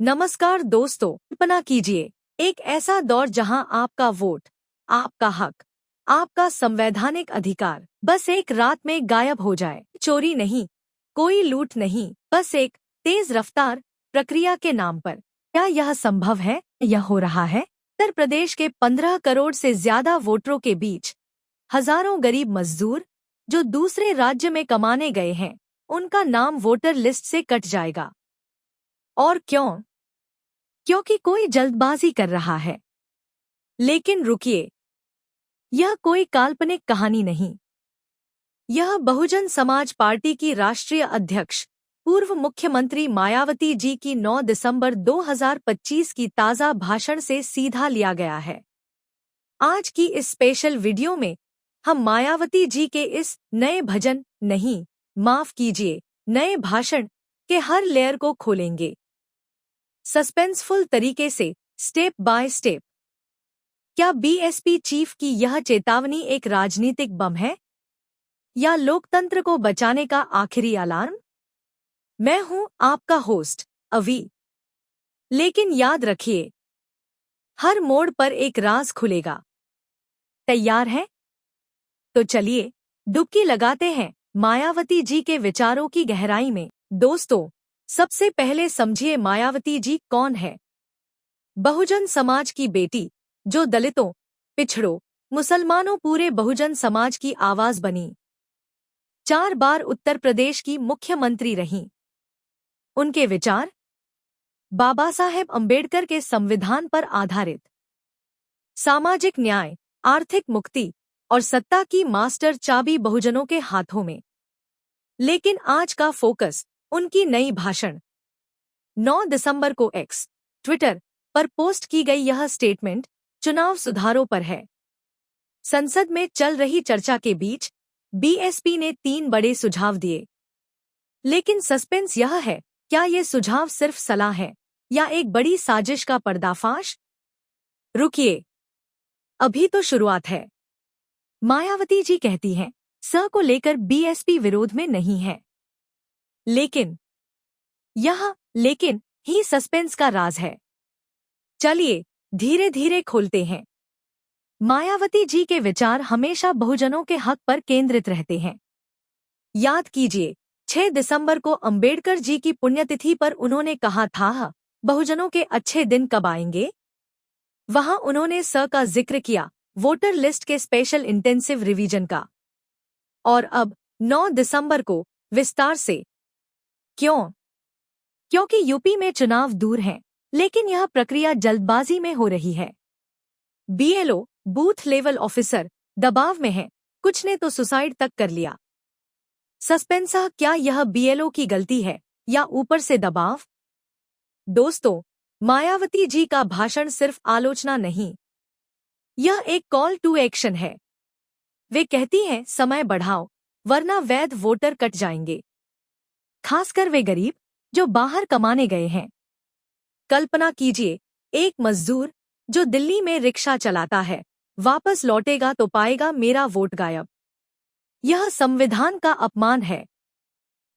नमस्कार दोस्तों, कल्पना कीजिए एक ऐसा दौर जहां आपका वोट, आपका हक, आपका संवैधानिक अधिकार बस एक रात में गायब हो जाए। चोरी नहीं, कोई लूट नहीं, बस एक तेज रफ्तार प्रक्रिया के नाम पर। क्या यह संभव है? यह हो रहा है। उत्तर प्रदेश के 15 करोड़ से ज्यादा वोटरों के बीच हजारों गरीब मजदूर जो दूसरे राज्य में कमाने गए हैं, उनका नाम वोटर लिस्ट से कट जाएगा। और क्यों? क्योंकि कोई जल्दबाजी कर रहा है। लेकिन रुकिए, यह कोई काल्पनिक कहानी नहीं। यह बहुजन समाज पार्टी की राष्ट्रीय अध्यक्ष, पूर्व मुख्यमंत्री मायावती जी की 9 दिसंबर 2025 की ताज़ा भाषण से सीधा लिया गया है। आज की इस स्पेशल वीडियो में हम मायावती जी के इस नए भजन नहीं, माफ कीजिए, नए भाषण के हर लेयर को खोलेंगे, सस्पेंसफुल तरीके से, स्टेप बाय स्टेप। क्या बीएसपी चीफ की यह चेतावनी एक राजनीतिक बम है या लोकतंत्र को बचाने का आखिरी अलार्म? मैं हूं आपका होस्ट अवी। लेकिन याद रखिए, हर मोड़ पर एक राज खुलेगा। तैयार हैं? तो चलिए डुबकी लगाते हैं मायावती जी के विचारों की गहराई में। दोस्तों, सबसे पहले समझिए मायावती जी कौन है। बहुजन समाज की बेटी, जो दलितों, पिछड़ों, मुसलमानों, पूरे बहुजन समाज की आवाज बनी। 4 बार उत्तर प्रदेश की मुख्यमंत्री रहीं। उनके विचार बाबा साहेब अंबेडकर के संविधान पर आधारित। सामाजिक न्याय, आर्थिक मुक्ति और सत्ता की मास्टर चाबी बहुजनों के हाथों में। लेकिन आज का फोकस उनकी नई भाषण। 9 दिसंबर को एक्स, ट्विटर पर पोस्ट की गई यह स्टेटमेंट चुनाव सुधारों पर है। संसद में चल रही चर्चा के बीच बीएसपी ने 3 बड़े सुझाव दिए। लेकिन सस्पेंस यह है, क्या ये सुझाव सिर्फ सलाह है या एक बड़ी साजिश का पर्दाफाश? रुकिए, अभी तो शुरुआत है। मायावती जी कहती हैं, स को लेकर बीएसपी विरोध में नहीं है। लेकिन यह लेकिन ही सस्पेंस का राज है। चलिए धीरे धीरे खोलते हैं। मायावती जी के विचार हमेशा बहुजनों के हक पर केंद्रित रहते हैं। याद कीजिए, 6 दिसंबर को अंबेडकर जी की पुण्यतिथि पर उन्होंने कहा था, बहुजनों के अच्छे दिन कब आएंगे। वहां उन्होंने स का जिक्र किया, वोटर लिस्ट के स्पेशल इंटेंसिव रिवीजन का। और अब 9 दिसंबर को विस्तार से। क्यों? क्योंकि यूपी में चुनाव दूर हैं, लेकिन यह प्रक्रिया जल्दबाजी में हो रही है। बीएलओ, बूथ लेवल ऑफिसर दबाव में हैं, कुछ ने तो सुसाइड तक कर लिया। सस्पेंसा, क्या यह बीएलओ की गलती है या ऊपर से दबाव? दोस्तों, मायावती जी का भाषण सिर्फ आलोचना नहीं, यह एक कॉल टू एक्शन है। वे कहती हैं, समय बढ़ाओ वरना वैध वोटर कट जाएंगे, खासकर वे गरीब जो बाहर कमाने गए हैं। कल्पना कीजिए, एक मजदूर जो दिल्ली में रिक्शा चलाता है, वापस लौटेगा तो पाएगा मेरा वोट गायब। यह संविधान का अपमान है।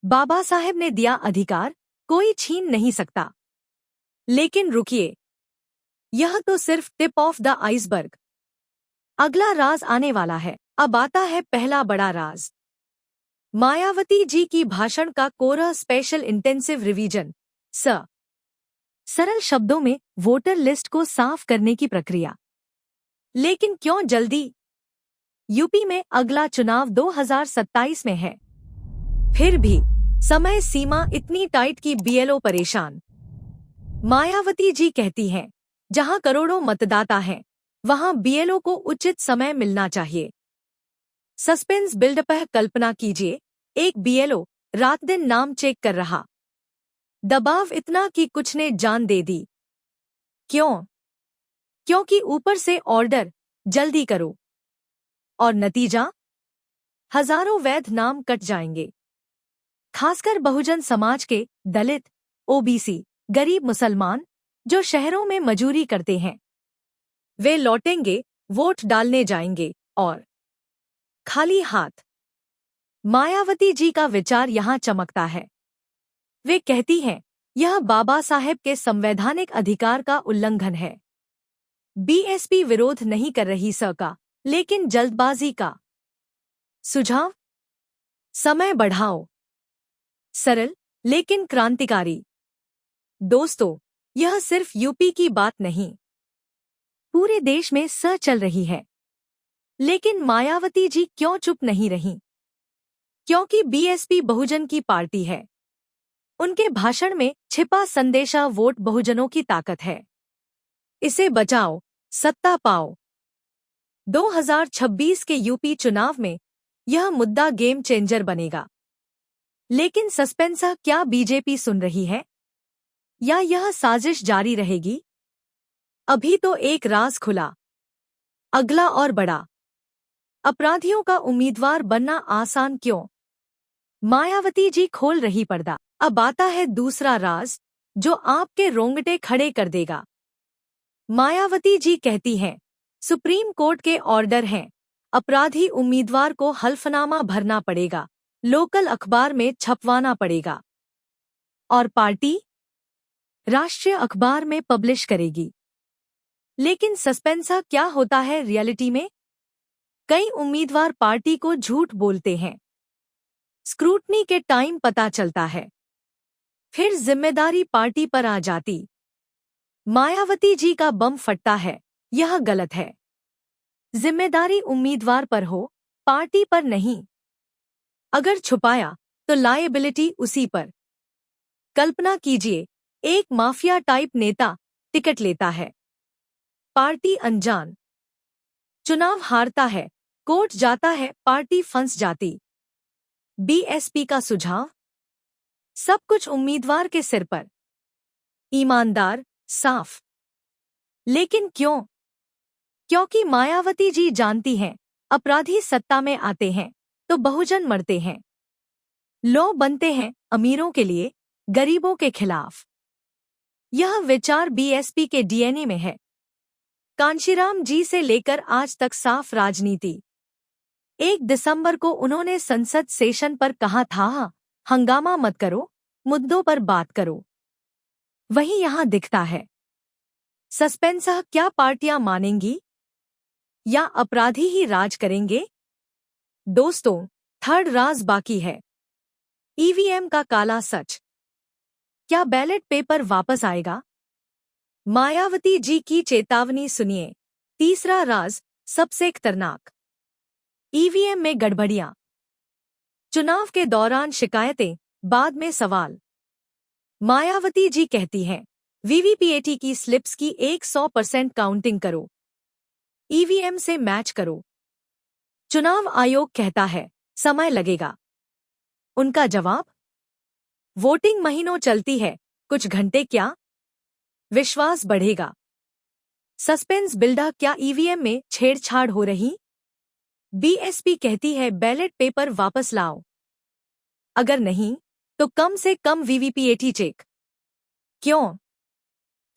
बाबा साहेब ने दिया अधिकार, कोई छीन नहीं सकता। लेकिन रुकिए, यह तो सिर्फ टिप ऑफ द आइसबर्ग। अगला राज आने वाला है। अब आता है पहला बड़ा राज। मायावती जी की भाषण का कोरा स्पेशल इंटेंसिव रिवीजन। सरल शब्दों में, वोटर लिस्ट को साफ करने की प्रक्रिया। लेकिन क्यों जल्दी? यूपी में अगला चुनाव 2027 में है। फिर भी समय सीमा इतनी टाइट कि बीएलओ परेशान। मायावती जी कहती हैं, जहां करोड़ों मतदाता हैं, वहां बीएलओ को उचित समय मिलना चाहिए। सस्पेंस बिल्डअप है। कल्पना कीजिए, एक बीएलओ रात दिन नाम चेक कर रहा। दबाव इतना कि कुछ ने जान दे दी। क्यों? क्योंकि ऊपर से ऑर्डर, जल्दी करो। और नतीजा, हजारों वैध नाम कट जाएंगे। खासकर बहुजन समाज के दलित, ओबीसी, गरीब मुसलमान जो शहरों में मजूरी करते हैं। वे लौटेंगे, वोट डालने जाएंगे और खाली हाथ। मायावती जी का विचार यहां चमकता है। वे कहती हैं, यह बाबा साहेब के संवैधानिक अधिकार का उल्लंघन है। बीएसपी विरोध नहीं कर रही का, लेकिन जल्दबाजी का। सुझाव: समय बढ़ाओ। सरल लेकिन क्रांतिकारी। दोस्तों, यह सिर्फ यूपी की बात नहीं, पूरे देश में चल रही है। लेकिन मायावती जी क्यों चुप नहीं रहीं? क्योंकि बीएसपी बहुजन की पार्टी है। उनके भाषण में छिपा संदेशा वोट बहुजनों की ताकत है। इसे बचाओ, सत्ता पाओ। 2026 के यूपी चुनाव में यह मुद्दा गेम चेंजर बनेगा। लेकिन सस्पेंस: क्या बीजेपी सुन रही है या यह साजिश जारी रहेगी? अभी तो एक राज खुला, अगला और बड़ा। अपराधियों का उम्मीदवार बनना आसान क्यों? मायावती जी खोल रही पर्दा। अब आता है दूसरा राज, जो आपके रोंगटे खड़े कर देगा। मायावती जी कहती हैं, सुप्रीम कोर्ट के ऑर्डर हैं, अपराधी उम्मीदवार को हल्फनामा भरना पड़ेगा, लोकल अखबार में छपवाना पड़ेगा और पार्टी राष्ट्रीय अखबार में पब्लिश करेगी। लेकिन सस्पेंसा क्या होता है रियलिटी में? कई उम्मीदवार पार्टी को झूठ बोलते हैं। स्क्रूटनी के टाइम पता चलता है, फिर जिम्मेदारी पार्टी पर आ जाती। मायावती जी का बम फटता है, यह गलत है। जिम्मेदारी उम्मीदवार पर हो, पार्टी पर नहीं। अगर छुपाया तो लायबिलिटी उसी पर। कल्पना कीजिए, एक माफिया टाइप नेता टिकट लेता है, पार्टी अनजान, चुनाव हारता है, कोर्ट जाता है, पार्टी फंस जाती। बीएसपी का सुझाव: सब कुछ उम्मीदवार के सिर पर। ईमानदार, साफ। लेकिन क्यों? क्योंकि मायावती जी जानती हैं, अपराधी सत्ता में आते हैं तो बहुजन मरते हैं। लॉ बनते हैं अमीरों के लिए, गरीबों के खिलाफ। यह विचार बीएसपी के डीएनए में है। कांशीराम जी से लेकर आज तक साफ राजनीति। 1 दिसंबर को उन्होंने संसद सेशन पर कहा था, हंगामा मत करो, मुद्दों पर बात करो। वही यहां दिखता है। सस्पेंस: क्या पार्टियां मानेंगी या अपराधी ही राज करेंगे? दोस्तों, थर्ड राज बाकी है। ईवीएम का काला सच। क्या बैलेट पेपर वापस आएगा? मायावती जी की चेतावनी सुनिए। तीसरा राज सबसे खतरनाक, ईवीएम में गड़बड़ियां। चुनाव के दौरान शिकायतें, बाद में सवाल। मायावती जी कहती हैं, वीवीपीएटी की स्लिप्स की 100% काउंटिंग करो, ईवीएम से मैच करो। चुनाव आयोग कहता है, समय लगेगा। उनका जवाब: वोटिंग महीनों चलती है, कुछ घंटे क्या? विश्वास बढ़ेगा। सस्पेंस बिल्डा: क्या ईवीएम में छेड़छाड़ हो रही? बीएसपी कहती है, बैलेट पेपर वापस लाओ। अगर नहीं तो कम से कम वीवीपीएटी चेक। क्यों?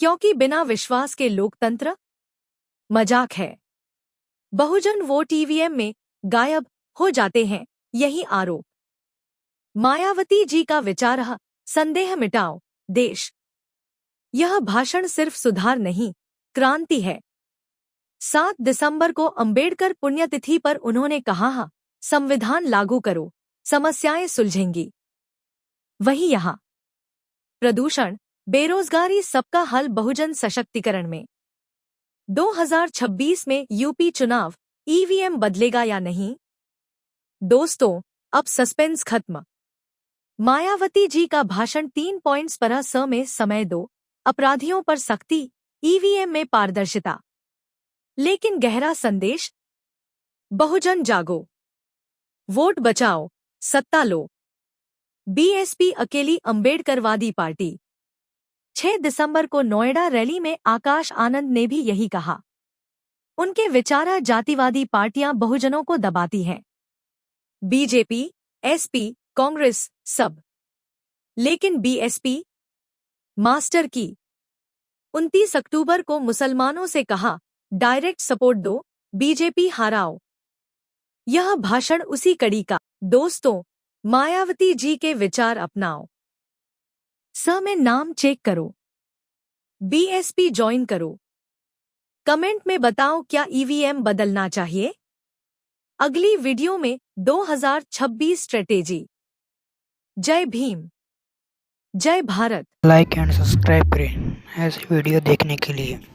क्योंकि बिना विश्वास के लोकतंत्र मजाक है। बहुजन वोट ईवीएम में गायब हो जाते हैं, यही आरोप। मायावती जी का विचार: संदेह मिटाओ, देश। यह भाषण सिर्फ सुधार नहीं, क्रांति है। 7 दिसंबर को अंबेडकर पुण्यतिथि पर उन्होंने कहा, संविधान लागू करो, समस्याएं सुलझेंगी। वही यहाँ प्रदूषण, बेरोजगारी, सबका हल बहुजन सशक्तिकरण में। 2026 में यूपी चुनाव, ईवीएम बदलेगा या नहीं? दोस्तों, अब सस्पेंस खत्म। मायावती जी का भाषण 3 पॉइंट्स पर: में समय दो, अपराधियों पर सख्ती, ईवीएम में पारदर्शिता। लेकिन गहरा संदेश: बहुजन जागो, वोट बचाओ, सत्ता लो। बीएसपी अकेली अंबेडकरवादी पार्टी। 6 दिसंबर को नोएडा रैली में आकाश आनंद ने भी यही कहा। उनके विचार: जातिवादी पार्टियां बहुजनों को दबाती हैं, बीजेपी, एसपी, कांग्रेस, सब। लेकिन बीएसपी मास्टर की। 29 अक्टूबर को मुसलमानों से कहा, डायरेक्ट सपोर्ट दो, बीजेपी हराओ। यह भाषण उसी कड़ी का। दोस्तों, मायावती जी के विचार अपनाओ। स में नाम चेक करो। बीएसपी ज्वाइन करो। कमेंट में बताओ क्या ईवीएम बदलना चाहिए। अगली वीडियो में 2026 स्ट्रेटेजी। जय भीम, जय भारत। लाइक एंड सब्सक्राइब करें ऐसी वीडियो देखने के लिए।